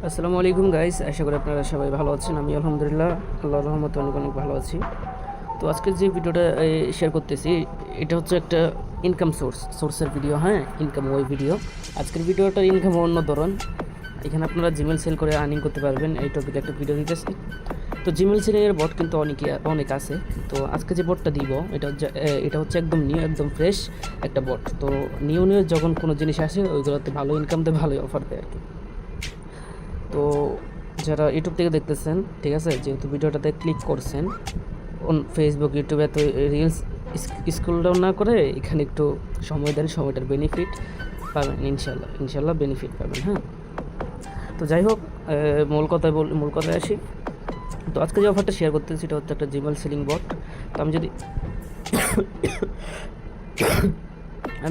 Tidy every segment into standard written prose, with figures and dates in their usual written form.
আসসালামু আলাইকুম গাইস, আশা করি আপনারা সবাই ভালো আছেন। আমি আলহামদুলিল্লাহ আল্লাহর রহমতে অনেক অনেক ভালো আছি। তো আজকে যে ভিডিওটা শেয়ার করতেছি এটা হচ্ছে একটা ইনকাম সোর্সের ভিডিও। হ্যাঁ, ইনকাম ওই ভিডিও। আজকের ভিডিওটার ইনকাম অন্য ধরন। এখানে আপনারা জিমেল সেল করে আর্নিং করতে পারবেন, এই টপিকে একটা ভিডিও দিতেছি। তো জিমেল সেলিংয়ের বট কিন্তু অনেক আছে। তো আজকে যে বটটা দিব এটা হচ্ছে একদম নিউ, একদম ফ্রেশ একটা বট। তো নিউ যখন কোনো জিনিস আসে ওইগুলোতে ভালো ইনকাম দেয়, ভালোই অফার দেয় আর কি। তো যারা ইউটিউব থেকে দেখতেছেন, ঠিক আছে, যেহেতু ভিডিওটাতে ক্লিক করছেন, ফেসবুক ইউটিউবে তো রিলস স্ক্রল ডাউন না করে এখানে একটু সময় দেন, সময়টার বেনিফিট পাবেন ইনশাল্লাহ বেনিফিট পাবেন। হ্যাঁ, তো যাই হোক, মূল কথায় আসি। তো আজকে যে অফারটা শেয়ার করতেছি সেটা হচ্ছে একটা জিমেল সেলিং বট। তো আমি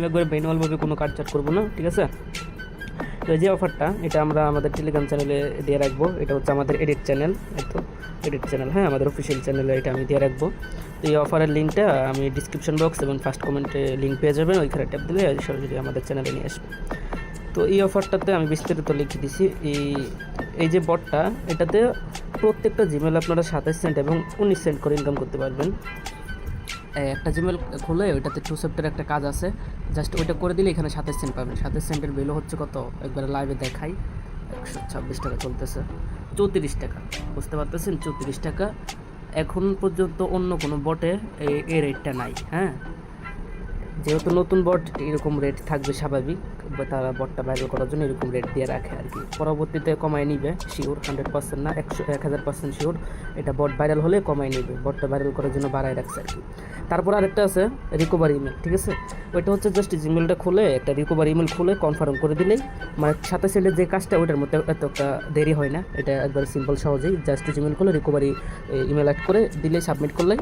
একবার ম্যানুয়ালভাবে কোনো কাজ করবো না, ঠিক আছে। তো এই যে অফারটা, এটা আমরা আমাদের টেলিগ্রাম চ্যানেলে দিয়ে রাখবো। এটা হচ্ছে আমাদের এডিট চ্যানেল, এডিট চ্যানেল। হ্যাঁ, আমাদের অফিসিয়াল চ্যানেলে এটা আমি দিয়ে রাখবো। তো এই অফারের লিঙ্কটা আমি ডিসক্রিপশন বক্স এবং ফার্স্ট কমেন্টে লিঙ্ক পেয়ে যাবেন, ওইখানে ট্যাপ দিলে সরাসরি আমাদের চ্যানেলে নিয়ে আসবে। তো এই অফারটাতে আমি বিস্তারিত লিখে দিছি। এই যে বটটা, এটাতে প্রত্যেকটা জিমেল আপনারা 27 সেন্ট এবং 19 সেন্ট করে ইনকাম করতে পারবেন। একটা জিমেল খুলে ওইটাতে 2 সেপ্টের একটা কাজ আছে, জাস্ট ওইটা করে দিলে এখানে 27 সেন্ট পাবেন। 27 সেন্টের ভ্যালু হচ্ছে কত, একবার লাইভে দেখাই। 126 টাকা চলতেছে, 34 টাকা। বুঝতে পারতেছেন, 34 টাকা। এখন পর্যন্ত অন্য কোনো বটে এই রেটটা নাই। হ্যাঁ, যেহেতু নতুন বট এরকম রেট থাকবে স্বাভাবিক, তারা বটটা ভাইরাল করার জন্য এরকম রেট দিয়ে রাখে আর কি। পরবর্তীতে কমায় নিবে, শিওর 100% না, 1000% শিওর। এটা বট ভাইরাল হলে কমায় নিবে, বটটা ভাইরাল করার জন্য বাড়ায় রাখছে আর কি। তারপর আরেকটা আছে রিকভারি ইমেল, ঠিক আছে। ওইটা হচ্ছে জাস্ট জিমেলটা খুলে একটা রিকভারি ইমেল খুলে কনফার্ম করে দিলেই, মানে 27 সেন্টের যে কাজটা ওইটার মধ্যে এত একটা দেরি হয় না। এটা একবার সিম্পল, সহজেই জাস্ট জিমেল খুলে রিকভারি ইমেল অ্যাড করে দিলে, সাবমিট করলে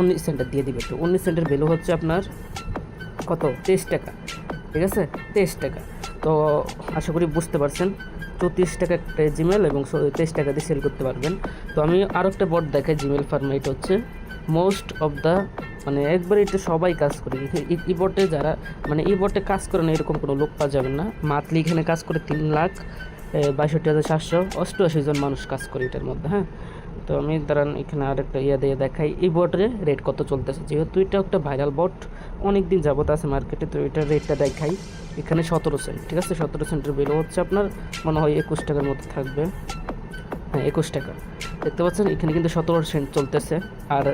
19 সেন্টের দিয়ে দিবে। তো 19 সেন্টের ভ্যালু হচ্ছে আপনার কত, 23 টাকা, ঠিক আছে, 23 টাকা। তো আশা করি বুঝতে পারছেন, 34 টাকা একটা জিমেল এবং 23 টাকা দিয়ে সেল করতে পারবেন। তো আমি আরও একটা বট দেখাই জিমেল ফার্মে। এটা হচ্ছে মোস্ট অফ দ্য, মানে একবারে এটা সবাই কাজ করে এই বটে। যারা মানে এই বটে কাজ করে না এরকম কোনো লোক পাওয়া যাবেন না। মান্থলি এখানে কাজ করে 3,62,788 জন মানুষ কাজ করে এটার মধ্যে। হ্যাঁ, তো আমি দাঁড়ান এখানে আরেকটা দিয়ে দেখাই এই বটের রেট কত চলতেছে। যেহেতু এটা একটা ভাইরাল বট, অনেক দিন যাবত আছে মার্কেটে, তো এটার রেটটা দেখাই। এখানে 17 সেন্ট, ঠিক আছে। 17 সেন্টের বিল হচ্ছে আপনার মনে হয় 21 টাকার মতো থাকবে। হ্যাঁ, 21 টাকা দেখতে পাচ্ছেন। এখানে কিন্তু 17 সেন্ট চলতেছে। আর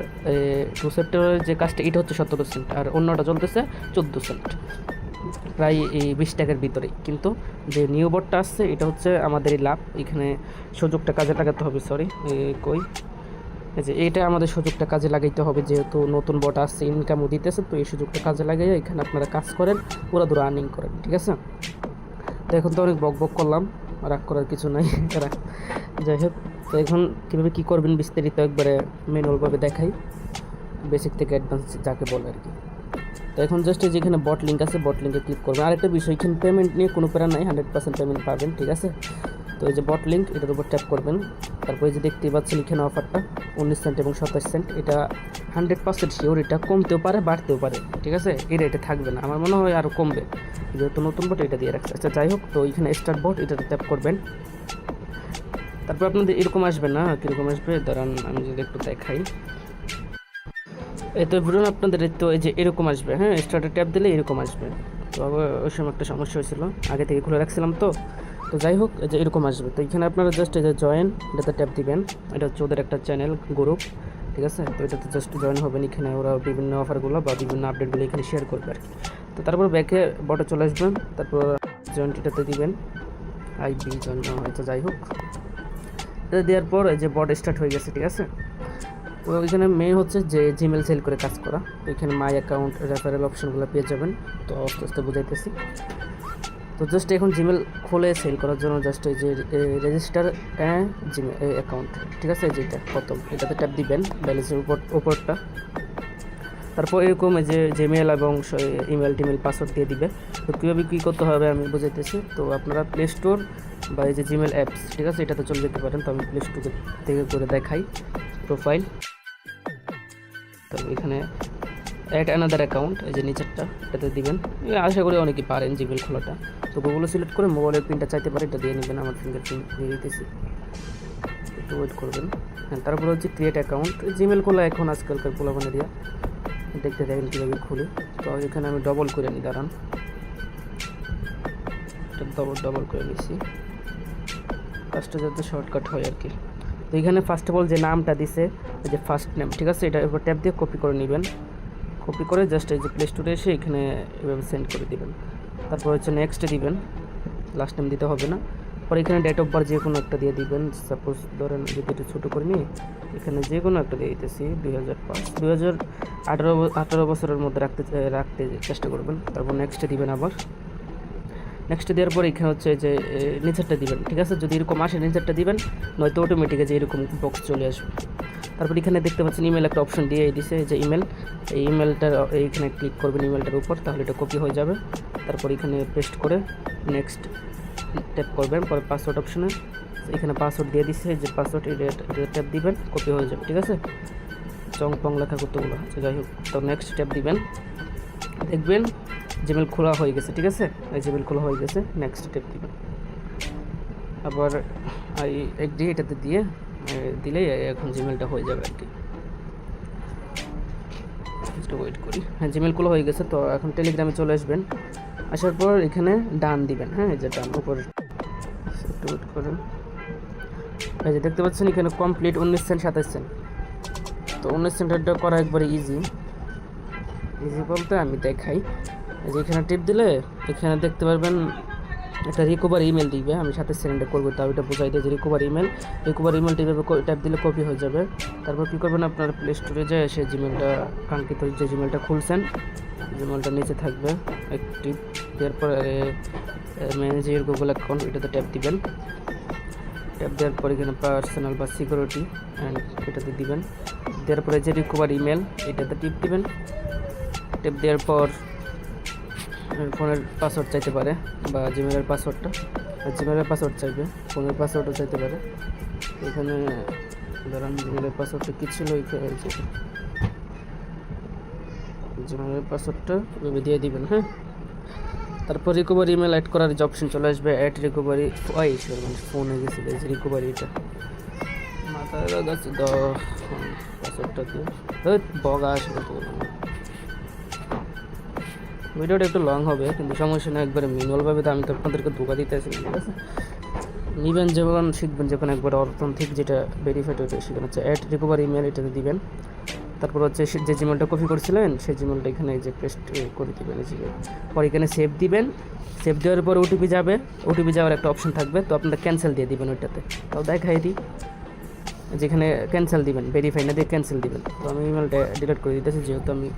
2 সেপ্টেম্বরের যে কাজটা এটা হচ্ছে 17 সেন্ট, আর অন্যটা চলতেছে 14 সেন্ট, প্রায় এই 20 টাকার ভিতরেই। কিন্তু যে নিউ বটটা আসছে এটা হচ্ছে আমাদেরই লাভ। এখানে সুযোগটা কাজে লাগাতে হবে, এই যে এইটা আমাদের সুযোগটা কাজে লাগাইতে হবে, যেহেতু নতুন বট আসছে, ইনকামও দিতেছে। তো এই সুযোগটা কাজে লাগাই এখানে আপনারা কাজ করেন, পুরো দূর আর্নিং করেন, ঠিক আছে। তো এখন তো অনেক বক করলাম, রাগ করার কিছু নাই। যাই হোক, তো এখন কীভাবে কী করবেন বিস্তারিত একবারে ম্যানুয়ালভাবে দেখাই, বেসিক থেকে অ্যাডভান্স যাকে বলে আর কি। তো এখন জাস্ট যেখানে বট লিঙ্ক আছে, বট লিঙ্কে ক্লিক করবেন। আরেকটা বিষয়, এখানে পেমেন্ট নিয়ে কোনো প্যারা নাই, 100% পেমেন্ট পাবেন, ঠিক আছে। তো এই যে বট লিঙ্ক, এটার উপর ট্যাপ করবেন। তারপরে যে দেখতেই পাচ্ছেন এখানে অফারটা 19 সেন্ট এবং 27 সেন্ট। এটা 100% শিওর, এটা কমতেও পারে বাড়তেও পারে, ঠিক আছে। এই রেটে থাকবে না, আমার মনে হয় আরও কমবে, যেহেতু নতুন বট এটা দিয়ে রাখছে। আচ্ছা, যাই হোক, তো এখানে স্টার্ট বট, এটাতে ট্যাপ করবেন। তারপর আপনাদের এরকম আসবে না, কীরকম আসবে দাঁড়ান আমি যদি একটু দেখাই। এই তো বলুন আপনাদের, তো এই যে এরকম আসবে। হ্যাঁ, স্টার্টে ট্যাপ দিলে এরকম আসবে। তো ওই সময় একটা সমস্যা হয়েছিল, আগে থেকে খুলে রাখছিলাম তো। তো যাই হোক, এই যে এরকম আসবে। তো এখানে আপনারা জাস্ট এই যে জয়েন, এটাতে ট্যাপ দিবেন। এটা হচ্ছে ওদের একটা চ্যানেল গ্রুপ, ঠিক আছে। তো এটাতে জাস্ট জয়েন হবেন। এখানে ওরা বিভিন্ন অফারগুলো বা বিভিন্ন আপডেটগুলো এখানে শেয়ার করবে আর কি। তো তারপর ব্যাকে বটে চলে আসবেন, তারপর জয়েন্টটাতে দিবেন, আইপি জয়েন হয়তো। যাই হোক, এটা দেওয়ার পর এই যে বট স্টার্ট হয়ে গেছে, ঠিক আছে। তো ওইখানে মেইন হচ্ছে যে জিমেল সেল করে কাজ করা। তো এখানে মাই অ্যাকাউন্ট, রেফারেল অপশনগুলো পেয়ে যাবেন। তো আস্তে আস্তে বুঝাইতেছি। তো জাস্ট এখন জিমেল খুলে সেল করার জন্য জাস্ট এই যে রেজিস্টার জিমেল অ্যাকাউন্ট, ঠিক আছে, যেটা প্রথম এটাতে ট্যাপ দিবেন, ব্যালেন্সের উপরটা। তারপর এরকম এই যে জিমেল এবং টিমেল পাসওয়ার্ড দিয়ে দিবে। তো কীভাবে কী করতে হবে আমি বুঝাইতেছি। তো আপনারা প্লে স্টোর বা এই যে জিমেল অ্যাপস, ঠিক আছে, এটাতে চলে যেতে পারেন। তো আমি প্লে স্টোর থেকে করে দেখাই। প্রোফাইল, তো এখানে অ্যাড অ্যানাদার অ্যাকাউন্ট, এই যে নিচেরটা এটাতে দিবেন। আশা করি অনেকেই পারেন জিমেল খোলাটা। তো গুগল সিলেক্ট করে মোবাইলের পিনটা চাইতে পারে, এটা দিয়ে নেবেন। আমার ফিঙ্গারপ্রিন্ট দিয়ে দিতেছি, একটু ওয়েট করবেন। হ্যাঁ, তারপরে হচ্ছে ক্রিয়েট অ্যাকাউন্ট। জিমেল খোলা এখন আজকালকার পোলাপানে দিয়া, দেখতে দেখেন কীভাবে খুলি। তো এখানে আমি ডবল করে নিই, দাঁড়ান, ডবল করে নিছি, কাজটা যাতে শর্টকাট হয় আর কি। তো এখানে ফার্স্ট অফ অল যে নামটা দিছে, এই যে ফার্স্ট নেম, ঠিক আছে, এটা এবার ট্যাপ দিয়ে কপি করে নেবেন। কপি করে জাস্ট এই যে প্লে স্টোরে এসে এখানে এভাবে সেন্ড করে দিবেন। তারপর হচ্ছে নেক্সটে দিবেন, লাস্ট নেম দিতে হবে না। পরে এখানে ডেট অফ বার্থ যে কোনো একটা দিয়ে দিবেন। সাপোজ ধরেন যদি একটু ছোটো করে নিই, এখানে যে কোনো একটা দিয়ে দিতেছি 2005, 2018 বছরের মধ্যে রাখতে চেষ্টা করবেন। তারপর নেক্সটে দিবেন। আবার নেক্সট দেওয়ার পর এখানে হচ্ছে যে নিচেরটা দিবেন, ঠিক আছে। যদি এরকম আসে নিচেরটা দিবেন, নয়তো অটোমেটিক যে এরকম বক্স চলে আসবে। তারপর এখানে দেখতে পাচ্ছেন ইমেল একটা অপশন দিয়ে দিছে, যে ইমেল, এই ইমেলটা এইখানে ক্লিক করবেন ইমেলটার উপর, তাহলে এটা কপি হয়ে যাবে। তারপর এখানে পেস্ট করে নেক্সট ট্যাপ করবেন। পরে পাসওয়ার্ড অপশনে এখানে পাসওয়ার্ড দিয়ে দিচ্ছে, যে পাসওয়ার্ড ট্যাপ দিবেন, কপি হয়ে যাবে, ঠিক আছে। চং পং লেখা কতগুলো আছে, যাই হোক। তো নেক্সট ট্যাপ দিবেন, দেখবেন জিমেল খোলা হয়ে গেছে, ঠিক আছে। এই জিমেল খোলা হয়ে গেছে, নেক্সট স্টেপ দিবেন। আবার এগ্রি এটাতে দিলেই এখন জিমেলটা হয়ে যাবে আর কি। একটু ওয়েট করি। হ্যাঁ, জিমেল খোলা হয়ে গেছে। তো এখন টেলিগ্রামে চলে আসবেন। আসার পর এখানে ডান দিবেন। হ্যাঁ, এই যে ডান উপর, একটু ওয়েট করেন। এই যে দেখতে পাচ্ছেন এখানে কমপ্লিট 19 সেন্ট 27 সেন্ট। তো 19 সেন্টটা করা একবারে ইজি বলতে আমি দেখাই। যে এখানে টিপ দিলে এখানে দেখতে পারবেন একটা রিকভার ইমেল দিবে। আমি 27 সেকেন্ডে করবো, তাও এটা বোঝাই দেয় যে রিকভার ইমেলটা এভাবে ট্যাপ দিলে কপি হয়ে যাবে। তারপর কী করবেন, আপনার প্লে স্টোরে যায় সে জিমেলটা, কাঙ্ক্ষিত যে জিমেলটা খুলছেন, জিমেলটা নিচে থাকবে, একটি দেওয়ার পর ম্যানেজ ইউর গুগল অ্যাকাউন্ট, এটাতে ট্যাপ দিবেন। ট্যাপ দেওয়ার পর এখানে পার্সোনাল বা সিকিউরিটি অ্যান্ড এটাতে দিবেন। দেওয়ার পরে যে রিকভার ইমেল, এটাতে টিপ দিবেন। টিপ দেওয়ার পর ফোনের পাসওয়ার্ড চাইতে পারে, বা জিমেলের পাসওয়ার্ডটা, জিমেলের পাসওয়ার্ড চাইবে, ফোনের পাসওয়ার্ডও চাইতে পারে। এখানে ধরেন জিমেলের পাসওয়ার্ডটা কী ছিল, জিমেলের পাসওয়ার্ডটা এভাবে দিয়ে দিবেন। হ্যাঁ, তারপর রিকভারি ইমেল অ্যাড করার যে অপশন চলে আসবে, অ্যাড রিকভারি ফোনে গেছিল যে রিকভারি, এটা মাথায় লাগাচ্ছে পাসওয়ার্ডটা দিয়ে বগা আসবে। তো ভিডিওটা একটু লং হবে, কিন্তু সমস্যা না, একবারে ম্যানুয়ালভাবে তো আমি তো আপনাদেরকে ধোকা দিতে আসি, ঠিক আছে। নেবেন যখন শিখবেন, যখন একবার অর্থনৈতিক যেটা ভেরিফাইড হয়েছে সেখানে হচ্ছে অ্যাড রিকভারি ইমেল, এটাতে দিবেন। তারপর হচ্ছে যে জিমেলটা কপি করছিলেন সেই জিমেলটা এখানে যে পেস্ট করে দেবেন, পর এখানে সেভ দিবেন। সেভ দেওয়ার পর ওটিপি যাওয়ার একটা অপশন থাকবে, তো আপনারা ক্যান্সেল দিয়ে দিবেন ওইটাতে। তাও দেখাই দিই, যেখানে ক্যান্সেল দিবেন, ভেরিফাই না দিয়ে ক্যান্সেল দিবেন। তো আমি ইমেলটা ডিলিট করে দিতেছি, যেহেতু আমি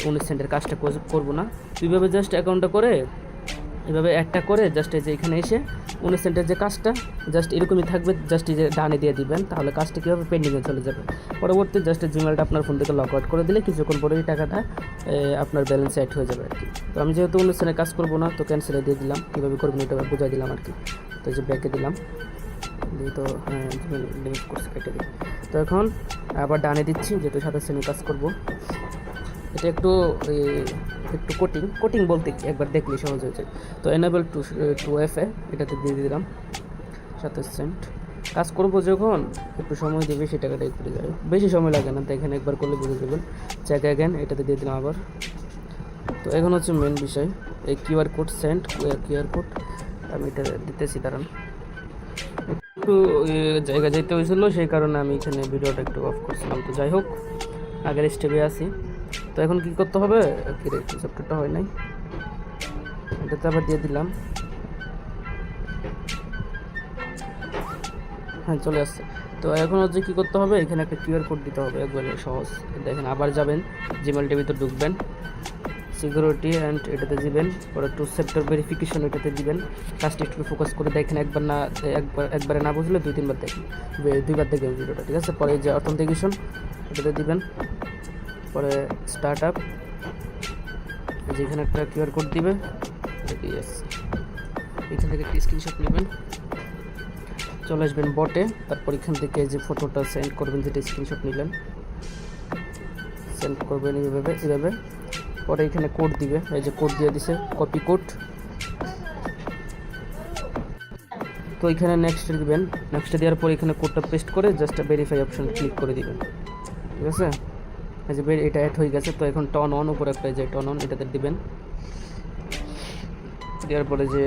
19 সেন্টের কাজটা করবো না। এইভাবে জাস্ট অ্যাকাউন্টটা করে এভাবে একটা করে জাস্ট এই যে এখানে এসে 19 সেন্টের যে কাজটা জাস্ট এরকমই থাকবে, জাস্ট এই যে ডানে দিয়ে দিবেন, তাহলে কাজটা কীভাবে পেন্ডিংয়ে চলে যাবে। পরবর্তী জাস্ট জিমেলটা আপনার ফোন থেকে লগ আউট করে দিলে কিছুক্ষণ পরে এই টাকাটা আপনার ব্যালেন্স অ্যাড হয়ে যাবে আর কি। তো আমি যেহেতু 19 সেন্টের কাজ করবো না, তো ক্যান্সেলে দিয়ে দিলাম। কীভাবে করবেন এটা বোঝাই দিলাম আর কি। তো এই যে ব্যাকে দিলাম, তো জিমেল লিমিট করছে, কেটে দিই। তো এখন আবার ডানে দিচ্ছি, যেহেতু 27 সেন্টের কাজ করবো। এটা একটু কোটিং বলতে একবার দেখলে সহজ হয়েছে। তো এনেবল টু এফএ এটাতে দিয়ে দিলাম 27 সেন্ট। কাজ করবো যখন একটু সময় দিয়ে বেশি টাকাটাই করে যাবে, বেশি সময় লাগে না, তো এখানে একবার করলে বুঝে দেবেন। চেক অ্যাগেন এটাতে দিয়ে দিলাম আবার। তো এখন হচ্ছে মেন বিষয়, এই QR code send, QR code আমি এটা দিতেছি, দাঁড়ান একটু জায়গা যেতে হয়েছিল, সেই কারণে আমি এখানে ভিডিওটা একটু অফ করছিলাম। তো যাই হোক, আগের স্টেপে আসি। তো এখন কী করতে হবে, চ্যাপ্টারটা হয় নাই, এটাতে আবার দিয়ে দিলাম। হ্যাঁ, চলে আসছে। তো এখন হচ্ছে কী করতে হবে, এখানে একটা কিউআর কোড দিতে হবে, একবারে সহজ। দেখেন, আবার যাবেন, জিমেলটার ভিতর ঢুকবেন, সিকিউরিটি অ্যান্ড এটাতে দিবেন, পরে 2 স্টেপ ভেরিফিকেশন এটাতে দিবেন। কাজটা একটু ফোকাস করে দেখেন, একবারে না বুঝলে 2-3 বার দেখেন, 2বার দেখবেন ভিডিওটা, ঠিক আছে। পরে যে অথেন্টিকেশন এটাতে দিবেন, পরে স্টার্ট আপ, যেখানে একটা কিউআর কোড দিবে, এখান থেকে একটি স্ক্রিনশট নেবেন, চলে আসবেন বটে। তারপর এখান থেকে যে ফটোটা সেন্ড করবেন, যেটা স্ক্রিনশট নিলেন, সেন্ড করবেন এইভাবে। পরে এখানে কোড দিবে, এই যে কোড দিয়ে দিছে, কপি কোড। তো এখানে নেক্সট দিবেন, নেক্সট দেওয়ার পর এখানে কোডটা পেস্ট করে জাস্ট ভেরিফাই অপশন ক্লিক করে দিবেন, ঠিক আছে। এই যে এটা অ্যাড হয়ে গেছে। তো এখন টার্ন অন উপরে একটা যে টার্ন অন এটাতে দিবেন। দেওয়ার পরে যে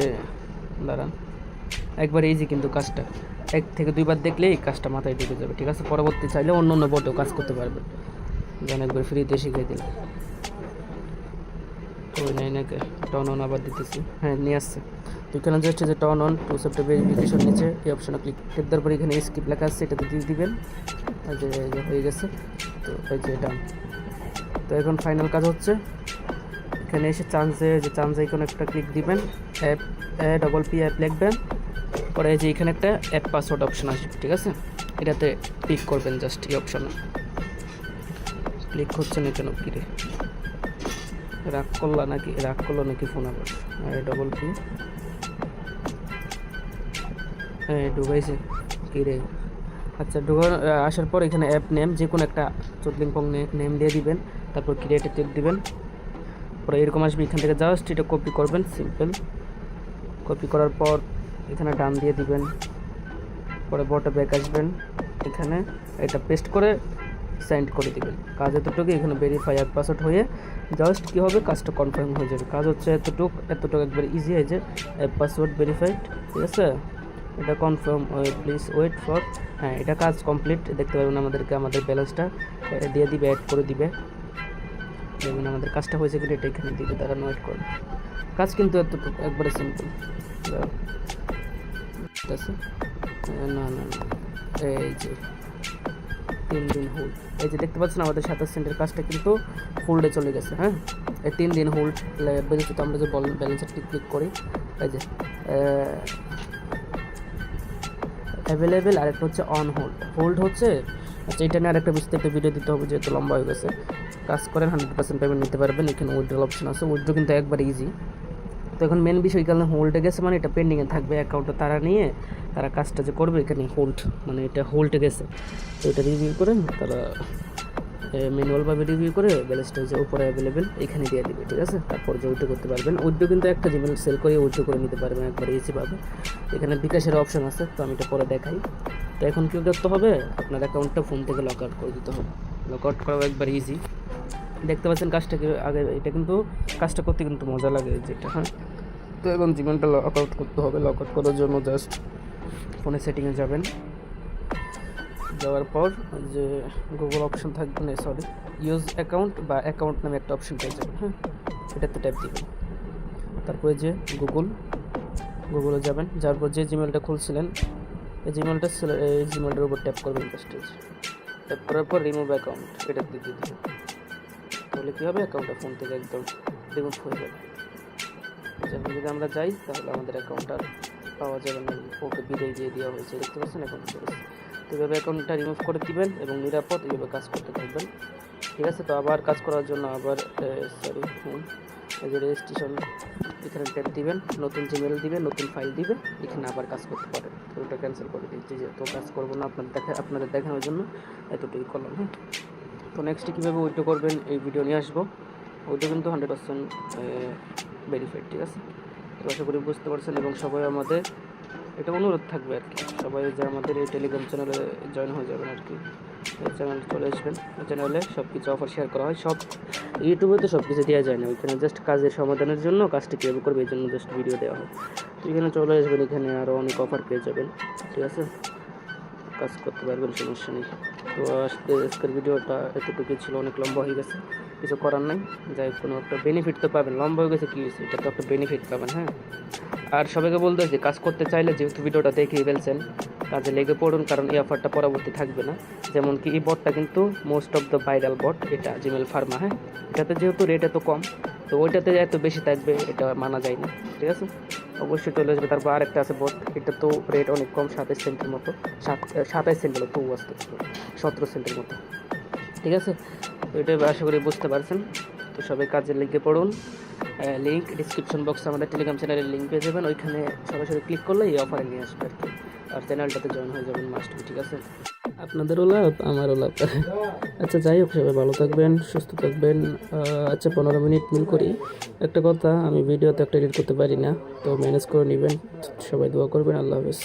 দাঁড়ান, একবার ইজি কিন্তু কাজটা 1 থেকে 2 বার দেখলে এই কাজটা মাথায় ঢুকে যাবে, ঠিক আছে। পরবর্তী চাইলে অন্য অন্য বোর্ডেও কাজ করতে পারবেন, যেন একবার ফ্রিতে শিখিয়ে দিলাম। তো নেই নাকি টার্ন অন আবার দিতেছি, হ্যাঁ নিয়ে আসছে। তো এখানে জাস্ট যে turn on two step verification নিচে এই অপশনে ক্লিক দেওয়ার পরে এখানে স্কিপ লেখা আছে, এটাতে দিয়ে দিবেন। এই যে হয়ে গেছে। তো এই যে ডান। তো এখন ফাইনাল কাজ হচ্ছে, এখানে এসে চান্স আইকনে একটা ক্লিক দিবেন, অ্যাপ পি অ্যাপ লিখবেন। পরে এই যে এখানে একটা অ্যাপ পাসওয়ার্ড অপশন আসবে, ঠিক আছে। এটাতে ক্লিক করবেন, জাস্ট এই অপশনে ক্লিক হচ্ছে না কেন, কি রে রাগ করলো নাকি ফোন আবার। পি ঢুকাইছে কি রে। আচ্ছা আসার পর এখানে অ্যাপ নেম যে কোনো একটা চোদ্লিংপং নেম দিয়ে দিবেন, তারপর ক্রিয়েটে টিপ দিবেন। পরে এরকম আসবে, এখান থেকে জাস্ট এটা কপি করবেন, সিম্পল। কপি করার পর এখানে ডান দিয়ে দিবেন। পরে বটে ব্যাক আসবেন, এখানে এটা পেস্ট করে সেন্ড করে দিবেন। কাজ এতটুকু, এখানে ভেরিফাই অ্যাপ পাসওয়ার্ড হয়ে জাস্ট কী হবে, কাজটা কনফার্ম হয়ে যাবে। কাজ হচ্ছে এতটুকু একবার ইজি হয়েছে, অ্যাপ পাসওয়ার্ড ভেরিফাইড, ঠিক আছে। এটা কনফার্ম, প্লিজ ওয়েট ফর, হ্যাঁ এটা কাজ কমপ্লিট। দেখতে পারবেন আমাদের ব্যালেন্সটা দিয়ে দিবে, অ্যাড করে দিবে। দেখবেন আমাদের কাজটা হয়েছে কিনা, এটা এখানে দিবে, তারা ওয়েট করবে। কাজ কিন্তু এতটুকু, একবারে সিম্পল। ঠিক আছে, না এই যে 3 দিন হোল্ড, এই যে দেখতে পাচ্ছেন আমাদের 27 সেন্টের কাজটা কিন্তু হোল্ডে চলে গেছে। হ্যাঁ, এই 3 দিন হোল্ড বেরিয়েছে। তো আমরা যে ব্যালেন্সের ক্লিক করি, এই যে অ্যাভেলেবেল, আর একটা হচ্ছে অন হোল্ড হচ্ছে। আচ্ছা, এটা নিয়ে আরেকটা বিস্তারিত ভিডিও দিতে হবে, যেহেতু লম্বা হয়ে গেছে। কাজ করেন 100% পেমেন্ট নিতে পারবেন। এখানে উইথড্রল অপশন আছে, উইথড্র কিন্তু একবার ইজি। তো এখন মেন বিষয় কারণে হোল্ডে গেছে, মানে এটা পেন্ডিংয়ে থাকবে অ্যাকাউন্টটা তারা কাজটা যে করবে এখানে হোল্ড, মানে এটা হোল্ডে গেছে। তো এটা রিভিউ করে তারা ম্যানুয়ালভাবে রিভিউ করে ব্যালেন্সটা যে উপরে অ্যাভেলেবেল এখানে দিয়ে দিবে, ঠিক আছে। তারপর যে উইথড্র করতে পারবেন, উইথড্র কিন্তু একটা জিমেল সেল করে উইথড্র করে নিতে পারবেন একবার ইজিভাবে। এখানে বিকাশের অপশন আছে, তো আমি এটা পরে দেখাই। তো এখন কী করতে হবে, আপনার অ্যাকাউন্টটা ফোন থেকে লক আউট করে দিতে হবে। লক আউট করা একবার ইজি। দেখতে পাচ্ছেন কাজটা কি আগে, এটা কিন্তু কাজটা করতে কিন্তু মজা লাগে যেটা। হ্যাঁ, তো এখন জিমেলটা লক আউট করতে হবে। লক আউট করার জন্য জাস্ট ফোনে সেটিংয়ে যাবেন, যাওয়ার পর যে গুগল অপশন থাকবে না, সরি ইউজ অ্যাকাউন্ট বা অ্যাকাউন্ট নামে একটা অপশন পেয়ে যাবেন। হ্যাঁ, এটাতে ট্যাপ দিবেন। তারপরে যে গুগলে যাবেন, যার পর যে জিমেলটা খুলছিলেন এই জিমেলটার উপর ট্যাপ করবেন। জাস্ট ট্যাপ করার পর রিমুভ অ্যাকাউন্ট এটা দিয়ে দিবেন। তাহলে কী হবে, অ্যাকাউন্টটা ফোন থেকে একদম রিমুভ হয়ে যাবে। যখন যদি আমরা যাই তাহলে আমাদের অ্যাকাউন্টটা পাওয়া যাবে না, ওকে বিদায় দিয়ে দেওয়া হয়েছে। দেখতে পাচ্ছেন অ্যাকাউন্ট চলেছে। তো এভাবে অ্যাকাউন্টটা রিমুভ করে দিবেন এবং নিরাপদ এইভাবে কাজ করতে থাকবেন, ঠিক আছে। তো আবার কাজ করার জন্য আবার এই যে রেজিস্ট্রেশন এখানে ট্যাপ দিবেন, নতুন জিমেল দিবেন, নতুন ফাইল দিবে, এখানে আবার কাজ করতে পারেন। তো ওটা ক্যান্সেল করে দিচ্ছি, যে তো কাজ করবো না আপনাদের দেখানোর জন্য এতটুকু করলাম। হ্যাঁ, তো নেক্সটে কীভাবে উইথড্র করবেন এই ভিডিও নিয়ে আসবো। ওইটা কিন্তু 100% ভেরিফাইড, ঠিক আছে। তো আশা করি বুঝতে পারছেন, এবং সবাই আমাদের এটা অনুরোধ থাকবে আর কি, সবাই যে আমাদের এই টেলিগ্রাম চ্যানেলে জয়েন হয়ে যাবেন আর কি। এই চ্যানেলে চলে আসবেন, এই চ্যানেলে সব কিছু অফার শেয়ার করা হয়। সব ইউটিউবে তো সব কিছু দেওয়া যায় না, ওইখানে জাস্ট কাজের সমাধানের জন্য কাজটি কীভাবে করবে এই জন্য জাস্ট ভিডিও দেওয়া হয়। তো এখানে চলে আসবেন, এখানে আরও অনেক অফার পেয়ে যাবেন, ঠিক আছে। কাজ করতে পারবেন, সমস্যা নেই। তো আজকের ভিডিওটা এতটুকুই ছিল, অনেক লম্বা হয়ে গেছে, কিছু করার নাই। যাই হোক, কোনো একটা বেনিফিট তো পাবেন, লম্বা হয়ে গেছে কী হয়েছে, এটা তো একটা বেনিফিট পাবেন। হ্যাঁ, আর সবাইকে বলতে যে কাজ করতে চাইলে যেহেতু ভিডিওটা দেখেই ফেলছেন, কাজে লেগে পড়ুন, কারণ এই অফারটা পরবর্তী থাকবে না। যেমন কি এই বটটা কিন্তু মোস্ট অফ দ্য ভাইরাল বট, এটা জিমেল ফার্মা। হ্যাঁ, এটাতে যেহেতু রেট এত কম, তো ওইটাতে এত বেশি থাকবে এটা মানা যায় না, ঠিক আছে। অবশ্যই চলে আসবে। তারপর আরেকটা আছে বট, এটা তো রেট অনেক কম, 27 সেন্টের মতো, 27 সেন্ট হলো, তো 17 সেন্টের মতো, ঠিক আছে। তো এটা আশা করি বুঝতে পারছেন। তো সবাই কাজে লেগে পড়ুন। লিঙ্ক ডিসক্রিপশন বক্সে আমাদের টেলিগ্রাম চ্যানেলের লিঙ্ক পেয়ে যাবেন, ওইখানে সরাসরি ক্লিক করলে এই অফারে নিয়ে আসবে আর কি। আর চ্যানেলটাতে জয়েন হয়ে যাবেন মাস্ট বি, ঠিক আছে। আপনাদেরও লাভ আমারও লাভ। আচ্ছা যাই হোক, সবাই ভালো থাকবেন, সুস্থ থাকবেন। আচ্ছা 15 মিনিট মিল করি। একটা কথা, আমি ভিডিওতে একটা এডিট করতে পারি না, তো ম্যানেজ করে নেবেন। সবাই দোয়া করবেন। আল্লাহ হাফেজ।